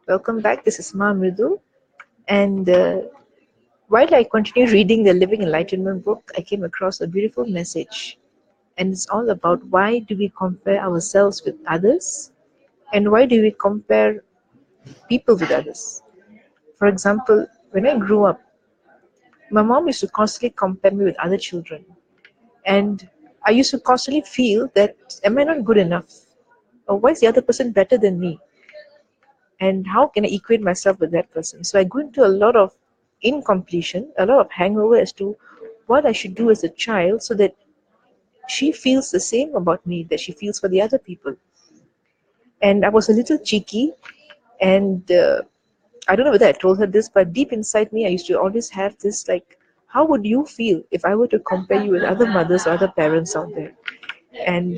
Welcome back. This is Ma Mridu. And while I continue reading the Living Enlightenment book, I came across a beautiful message. And it's all about why do we compare ourselves with others and why do we compare people with others. For example, when I grew up, my mom used to constantly compare me with other children. And I used to constantly feel that, am I not good enough? Or why is the other person better than me? And how can I equate myself with that person? So I go into a lot of incompletion, a lot of hangover as to what I should do as a child so that she feels the same about me that she feels for the other people. And I was a little cheeky, and I don't know whether I told her this, but deep inside me, I used to always have this like, how would you feel if I were to compare you with other mothers or other parents out there? And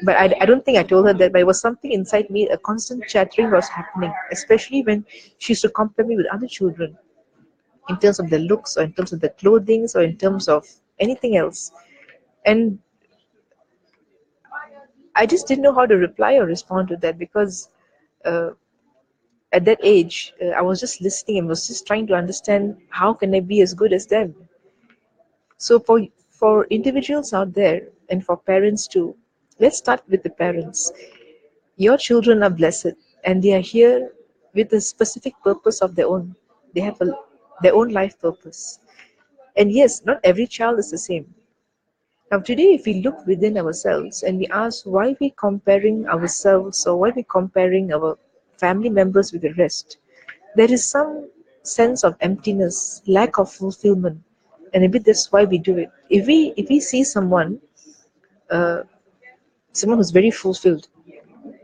but I don't think I told her that, but it was something inside me. A constant chattering was happening, especially when she used to compare me with other children in terms of their looks or in terms of their clothing or in terms of anything else. And I just didn't know how to reply or respond to that because uh, at that age, I was just listening and was just trying to understand how can I be as good as them. So for individuals out there and for parents too, let's start with the parents. Your children are blessed and they are here with a specific purpose of their own. They have their own life purpose. And yes, not every child is the same. Now, today, if we look within ourselves and we ask why we comparing ourselves or why we comparing our family members with the rest, there is some sense of emptiness, lack of fulfillment, and maybe that's why we do it. If we see uh, someone who's very fulfilled,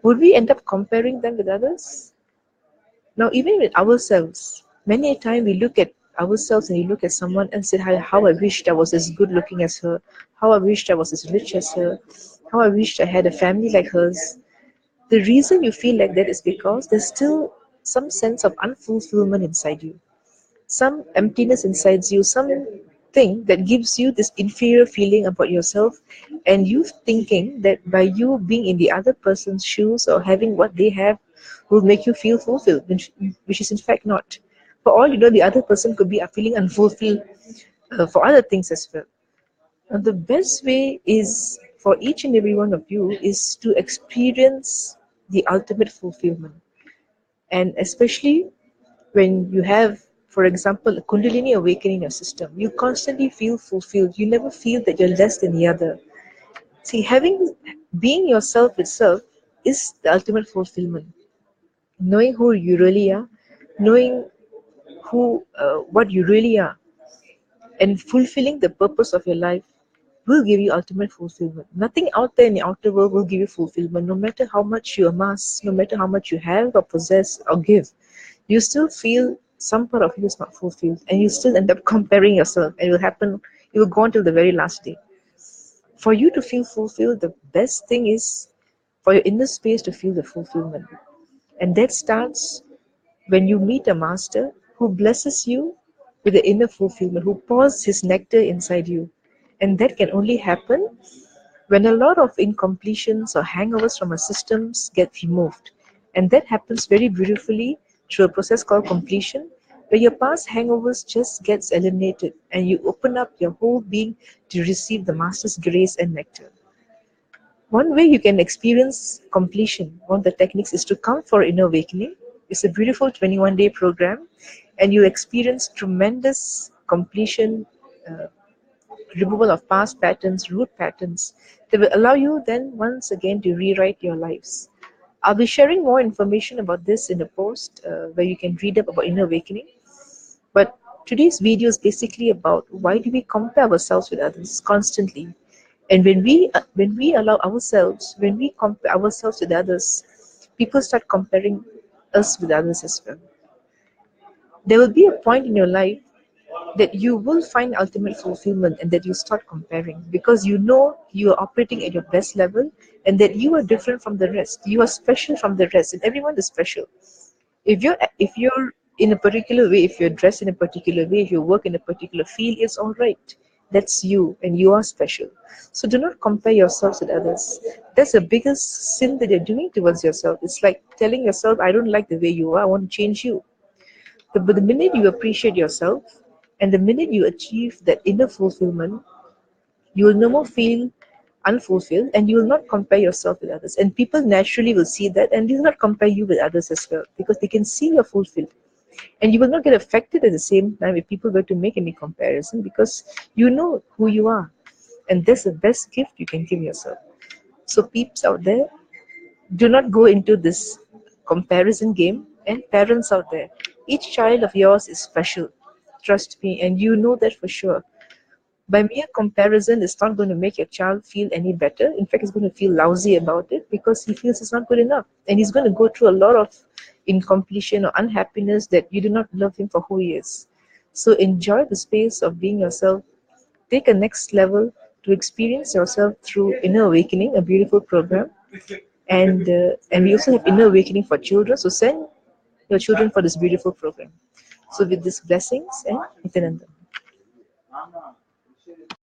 would we end up comparing them with others? Now, even with ourselves, many a time we look at ourselves and you look at someone and say, how I wished I was as good looking as her, how I wished I was as rich as her, how I wished I had a family like hers. The reason you feel like that is because there's still some sense of unfulfillment inside you, some emptiness inside you, something that gives you this inferior feeling about yourself, and you thinking that by you being in the other person's shoes or having what they have will make you feel fulfilled, which is in fact not. For all you know, the other person could be feeling unfulfilled for other things as well. And the best way is for each and every one of you is to experience the ultimate fulfillment, and especially when you have, for example, a Kundalini awakening in your system, you constantly feel fulfilled. You never feel that you're less than the other. See, being yourself itself is the ultimate fulfillment. Knowing who you really are, knowing what you really are, and fulfilling the purpose of your life will give you ultimate fulfillment. Nothing out there in the outer world will give you fulfillment, no matter how much you amass, no matter how much you have or possess or give. You still feel some part of you is not fulfilled, and you still end up comparing yourself, and it will happen. It will go on till the very last day. For you to feel fulfilled, the best thing is for your inner space to feel the fulfillment, and that starts when you meet a master who blesses you with the inner fulfillment, who pours his nectar inside you. And that can only happen when a lot of incompletions or hangovers from our systems get removed. And that happens very beautifully through a process called completion, where your past hangovers just gets eliminated and you open up your whole being to receive the master's grace and nectar. One way you can experience completion, one of the techniques is to come for inner awakening. It's a beautiful 21-day program, and you experience tremendous completion, uh, removal of past patterns, root patterns that will allow you then once again to rewrite your lives. I'll be sharing more information about this in a post where you can read up about inner awakening. But today's video is basically about why do we compare ourselves with others constantly? And when we allow ourselves, when we compare ourselves with others, people start comparing us with others as well. There will be a point in your life that you will find ultimate fulfillment and that you start comparing because you know you are operating at your best level and that you are different from the rest. You are special from the rest, and everyone is special. If you're in a particular way, if you're dressed in a particular way, if you work in a particular field, it's all right. That's you, and you are special. So do not compare yourselves with others. That's the biggest sin that you're doing towards yourself. It's like telling yourself, I don't like the way you are, I want to change you. But the minute you appreciate yourself, and the minute you achieve that inner fulfillment, you will no more feel unfulfilled, and you will not compare yourself with others. And people naturally will see that, and they will not compare you with others as well, because they can see you're fulfilled. And you will not get affected at the same time if people were to make any comparison, because you know who you are. And that's the best gift you can give yourself. So, peeps out there, do not go into this comparison game. And parents out there, each child of yours is special. Trust me, and you know that for sure. By mere comparison, it's not going to make your child feel any better. In fact, he's going to feel lousy about it because he feels it's not good enough. And he's going to go through a lot of incompletion or unhappiness that you do not love him for who he is. So enjoy the space of being yourself. Take a next level to experience yourself through Inner Awakening, a beautiful program. And we also have Inner Awakening for children. So send your children for this beautiful program. So with these blessings and Nityananda.